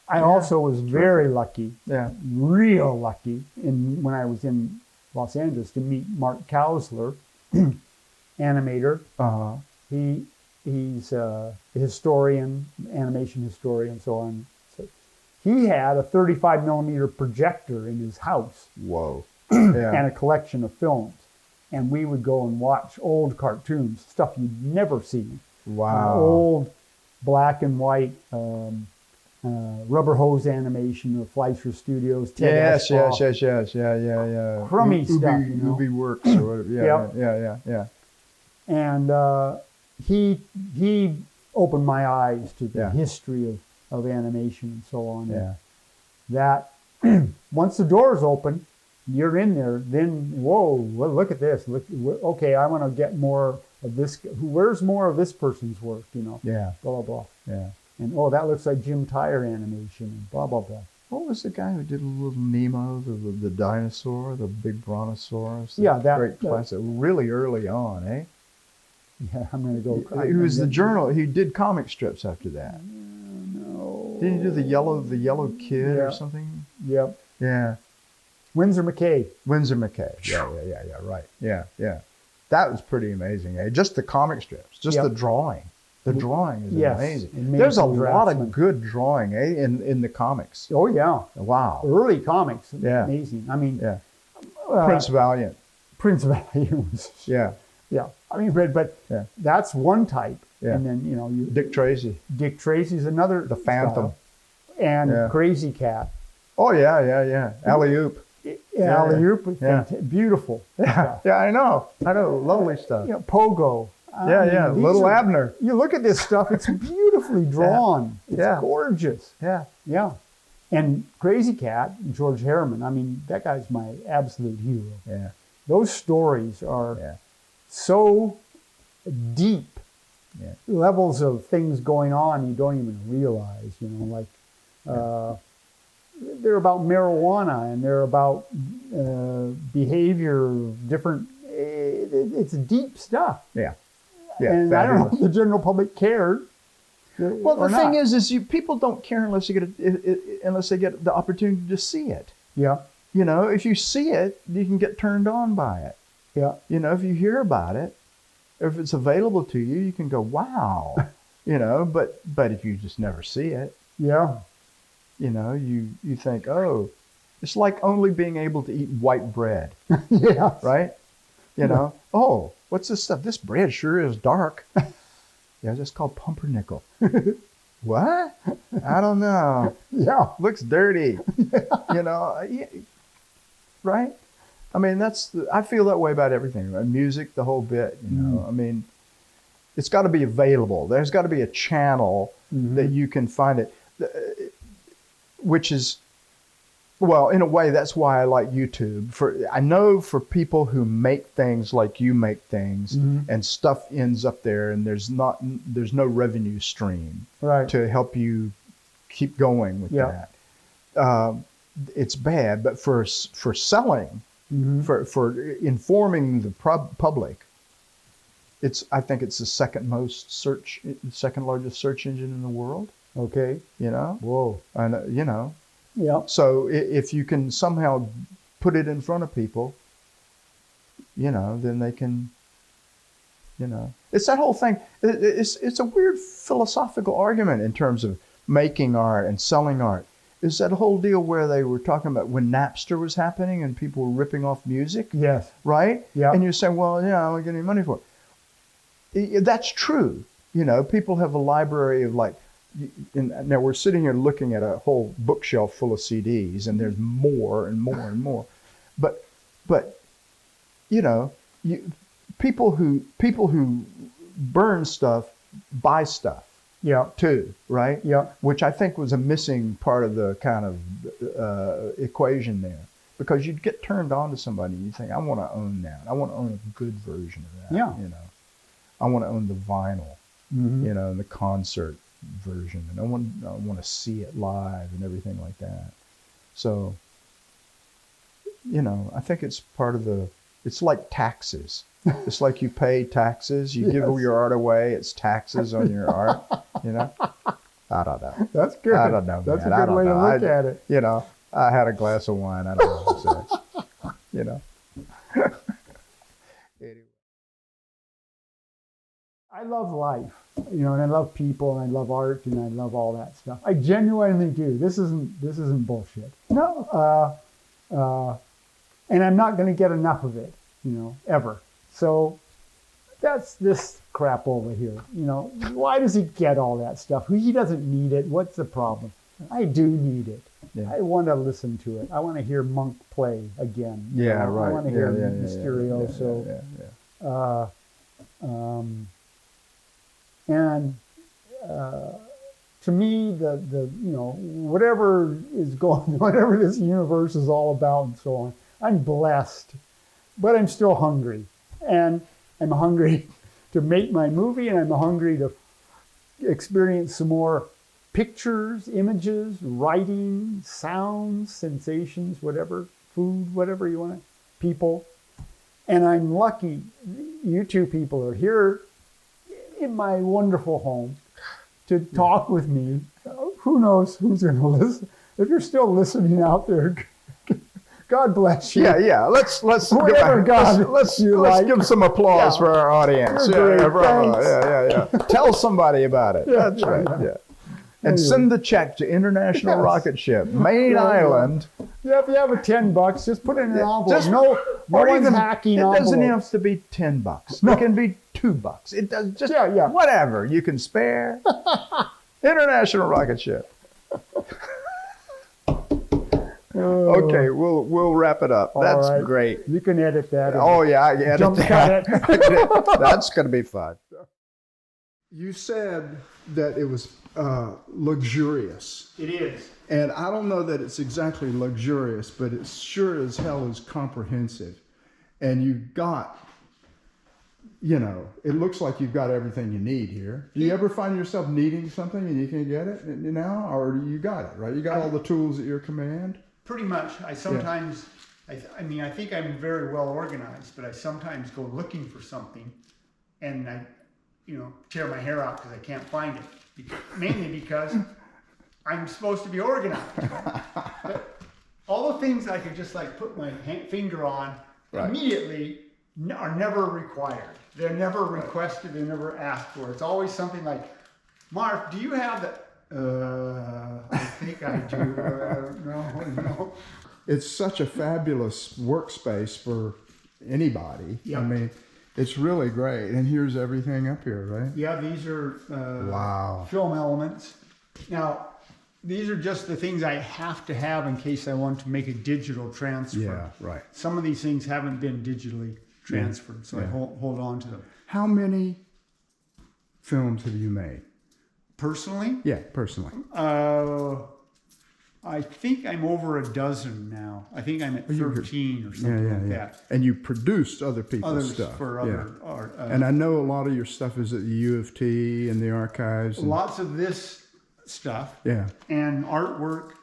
Speaker 2: I also was very lucky,
Speaker 3: Yeah.
Speaker 2: real lucky, when I was in Los Angeles to meet Mark Kausler, animator.
Speaker 3: Uh-huh.
Speaker 2: He's a historian, animation historian, and so on. So he had a 35 millimeter projector in his house
Speaker 3: Whoa.
Speaker 2: and
Speaker 3: Yeah.
Speaker 2: a collection of films. And we would go and watch old cartoons, stuff you'd never seen.
Speaker 3: Wow.
Speaker 2: Old black and white rubber hose animation of Fleischer Studios. Ted
Speaker 3: Yes,
Speaker 2: Ashbaugh.
Speaker 3: yes. Yeah.
Speaker 2: Crummy stuff, you know.
Speaker 3: Ubi Works or whatever. Yeah,
Speaker 2: Yep.
Speaker 3: yeah.
Speaker 2: And he opened my eyes to the
Speaker 3: Yeah.
Speaker 2: history of animation and so on.
Speaker 3: Yeah.
Speaker 2: That once the doors open, you're in there. Then whoa, well, look at this. Look, okay, I want to get more of this. Where's more of this person's work? You know.
Speaker 3: Yeah.
Speaker 2: Blah blah blah.
Speaker 3: Yeah.
Speaker 2: And oh, that looks like Jim Tyre animation. And blah blah blah.
Speaker 3: What was the guy who did a little Nemo, the dinosaur, the big brontosaurus?
Speaker 2: Yeah, that
Speaker 3: great classic. Really early on, eh?
Speaker 2: Yeah, I'm gonna go.
Speaker 3: He was the journal. He did comic strips after that.
Speaker 2: No.
Speaker 3: Didn't he do the yellow kid
Speaker 2: Yeah.
Speaker 3: or something?
Speaker 2: Yep.
Speaker 3: Yeah.
Speaker 2: Windsor McKay.
Speaker 3: Windsor McKay. Yeah, right. Yeah. That was pretty amazing, eh? Just the comic strips, just
Speaker 2: Yep.
Speaker 3: the drawing. The drawing is
Speaker 2: Yes,
Speaker 3: amazing.
Speaker 2: it made
Speaker 3: There's a
Speaker 2: some
Speaker 3: lot
Speaker 2: draftsmen.
Speaker 3: of good drawing, eh, in the comics.
Speaker 2: Oh yeah.
Speaker 3: Wow.
Speaker 2: Early comics.
Speaker 3: Yeah.
Speaker 2: Amazing. I mean,
Speaker 3: Yeah.
Speaker 2: uh,
Speaker 3: Prince Valiant.
Speaker 2: Prince Valiant was.
Speaker 3: Yeah.
Speaker 2: Yeah. I mean, but
Speaker 3: Yeah.
Speaker 2: that's one type.
Speaker 3: Yeah.
Speaker 2: And then, you know,
Speaker 3: Dick Tracy.
Speaker 2: Dick Tracy's another.
Speaker 3: The Phantom.
Speaker 2: style. And
Speaker 3: Yeah.
Speaker 2: Crazy Cat.
Speaker 3: Oh yeah. Alley oop.
Speaker 2: Alley Oop.
Speaker 3: Yeah.
Speaker 2: Beautiful. stuff.
Speaker 3: Yeah, I know. Lovely stuff.
Speaker 2: You know, Pogo. I
Speaker 3: Yeah.
Speaker 2: mean, these
Speaker 3: Little
Speaker 2: are-
Speaker 3: Abner.
Speaker 2: You look at this stuff, it's beautifully drawn. It's
Speaker 3: Yeah.
Speaker 2: gorgeous.
Speaker 3: Yeah.
Speaker 2: Yeah. And Crazy Cat, George Harriman, I mean, that guy's my absolute hero.
Speaker 3: Yeah.
Speaker 2: Those stories are
Speaker 3: Yeah.
Speaker 2: so deep.
Speaker 3: Yeah.
Speaker 2: Levels of things going on you don't even realize, you know, like they're about marijuana and they're about behavior of different, it's deep stuff.
Speaker 3: Yeah.
Speaker 2: And I don't know if the general public cared.
Speaker 3: Well, the thing is people don't care unless they get the opportunity to see it.
Speaker 2: Yeah,
Speaker 3: You know, if you see it, you can get turned on by it.
Speaker 2: yeah,
Speaker 3: You know, if you hear about it, if it's available to you, you can go, wow. You know, but if you just never see it,
Speaker 2: yeah,
Speaker 3: you know, you think, oh, it's like only being able to eat white bread,
Speaker 2: yeah.
Speaker 3: right? You know, oh, what's this stuff? This bread sure is dark. Yeah, it's called pumpernickel. What? I don't know.
Speaker 2: Yeah,
Speaker 3: Looks dirty. You know, right? I mean, I feel that way about everything. Right? Music, the whole bit, you know. I mean, it's got to be available. There's got to be a channel that you can find it, which is Well, in a way, that's why I like YouTube. I know for people who make things like you make things, and stuff ends up there, and there's no revenue stream to help you keep going with that. It's bad, but for selling, for informing the public, I think it's the second largest search engine in the world.
Speaker 4: Okay.
Speaker 3: You know.
Speaker 4: Whoa.
Speaker 3: And you know.
Speaker 4: Yeah.
Speaker 3: So if you can somehow put it in front of people, you know, then they can, you know, it's that whole thing. It's a weird philosophical argument in terms of making art and selling art. Is that whole deal where they were talking about when Napster was happening and people were ripping off music?
Speaker 4: Yes.
Speaker 3: Right?
Speaker 4: Yeah.
Speaker 3: And you're saying, well, yeah, I don't get any money for it. That's true. You know, people have a library of like, now we're sitting here looking at a whole bookshelf full of CDs, and there's more and more and more. But you know, people who burn stuff buy stuff.
Speaker 4: Yeah.
Speaker 3: Too, right?
Speaker 4: Yeah.
Speaker 3: Which I think was a missing part of the kind of equation there, because you'd get turned on to somebody and you think, I want to own that. I want to own a good version of that.
Speaker 4: Yeah.
Speaker 3: You know, I want to own the vinyl. You know, and the concert version, and I want to see it live and everything like that. So, you know, I think it's part of it's like taxes. It's like you pay taxes, you give your art away, it's taxes on your art, you know? I don't know.
Speaker 4: That's good.
Speaker 3: I don't know,
Speaker 4: That's
Speaker 3: man.
Speaker 4: a good way to look at it.
Speaker 3: You know, I had a glass of wine, I don't know what to say. You know? Anyway.
Speaker 4: I love life, you know, and I love people, and I love art, and I love all that stuff. I genuinely do. This isn't bullshit.
Speaker 3: No.
Speaker 4: And I'm not going to get enough of it, you know, ever. So that's this crap over here. You know, why does he get all that stuff? He doesn't need it. What's the problem? I do need it. Yeah. I want to listen to it. I want to hear Monk play again.
Speaker 3: Yeah,
Speaker 4: know?
Speaker 3: right.
Speaker 4: I want to hear
Speaker 3: Mysterio.
Speaker 4: And to me, the you know, whatever is going, whatever this universe is all about, and so on, I'm blessed, but I'm still hungry, and I'm hungry to make my movie, and I'm hungry to experience some more pictures, images, writing, sounds, sensations, whatever, food, whatever you want to, people. And I'm lucky you two people are here in my wonderful home to talk with me. Who knows who's going to listen? If you're still listening out there, God bless you.
Speaker 3: Yeah. Let's
Speaker 4: Whatever
Speaker 3: let's give some applause for our audience. Yeah. Tell somebody about it. That's right. Yeah. And send the check to International Rocketship, Main Island.
Speaker 4: Yeah, if you have a $10, just put it in an envelope. No one's hacking envelopes.
Speaker 3: It doesn't have to be $10. No. It can be $2. It does just whatever you can spare. International Rocketship. Okay, we'll wrap it up. That's right. Great.
Speaker 4: You can edit that.
Speaker 3: Oh yeah, I edit
Speaker 4: jump
Speaker 3: that.
Speaker 4: Cut it.
Speaker 3: That's going to be fun. You said that it was luxurious.
Speaker 4: It is.
Speaker 3: And I don't know that it's exactly luxurious, but it sure as hell is comprehensive. And you've got, you know, it looks like you've got everything you need here. Do you ever find yourself needing something and you can get it now? Or you got it, right? You got all the tools at your command?
Speaker 2: Pretty much. I sometimes, I think I'm very well organized, but I sometimes go looking for something and I, you know, tear my hair out because I can't find it. Mainly because I'm supposed to be organized. But all the things I could just like put my finger on immediately are never required. They're never requested. They're never asked for. It's always something like, Marv, do you have that? I think I do. No. It's such a fabulous workspace for anybody. Yep. I mean, it's really great. And here's everything up here, right? Yeah, these are film elements. Now, these are just the things I have to have in case I want to make a digital transfer. Yeah, right. Some of these things haven't been digitally transferred, so I hold on to them. How many films have you made? Personally? Yeah, personally. I think I'm over a dozen now. I think I'm at
Speaker 3: Oh, you're
Speaker 2: 13 or something like that.
Speaker 3: And you produced other people's
Speaker 2: Others
Speaker 3: stuff.
Speaker 2: for other art.
Speaker 3: And I know a lot of your stuff is at the U of T and the archives. And,
Speaker 2: Lots of this stuff
Speaker 3: yeah,
Speaker 2: and artwork,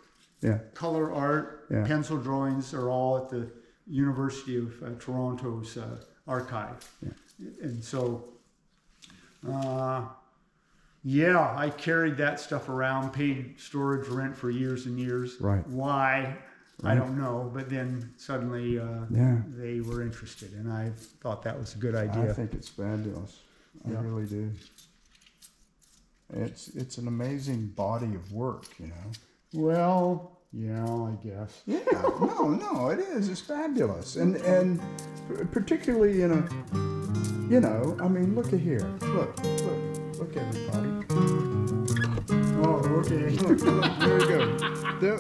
Speaker 3: yeah,
Speaker 2: color art,
Speaker 3: Yeah.
Speaker 2: pencil drawings are all at the University of Toronto's archive. And so, yeah, I carried that stuff around, paid storage rent for years and years.
Speaker 3: Right.
Speaker 2: Why? I
Speaker 3: Right.
Speaker 2: don't know. But then suddenly
Speaker 3: Yeah.
Speaker 2: they were interested, and I thought that was a good
Speaker 3: I
Speaker 2: idea.
Speaker 3: think it's fabulous. I
Speaker 2: Yeah.
Speaker 3: really do. It's an amazing body of work, you know.
Speaker 2: Well, yeah, I guess.
Speaker 3: Yeah, no, it is. It's fabulous, and particularly in a, you know, I mean, look at here. Look, everybody.
Speaker 2: Oh, okay.
Speaker 3: Look, there we go. There,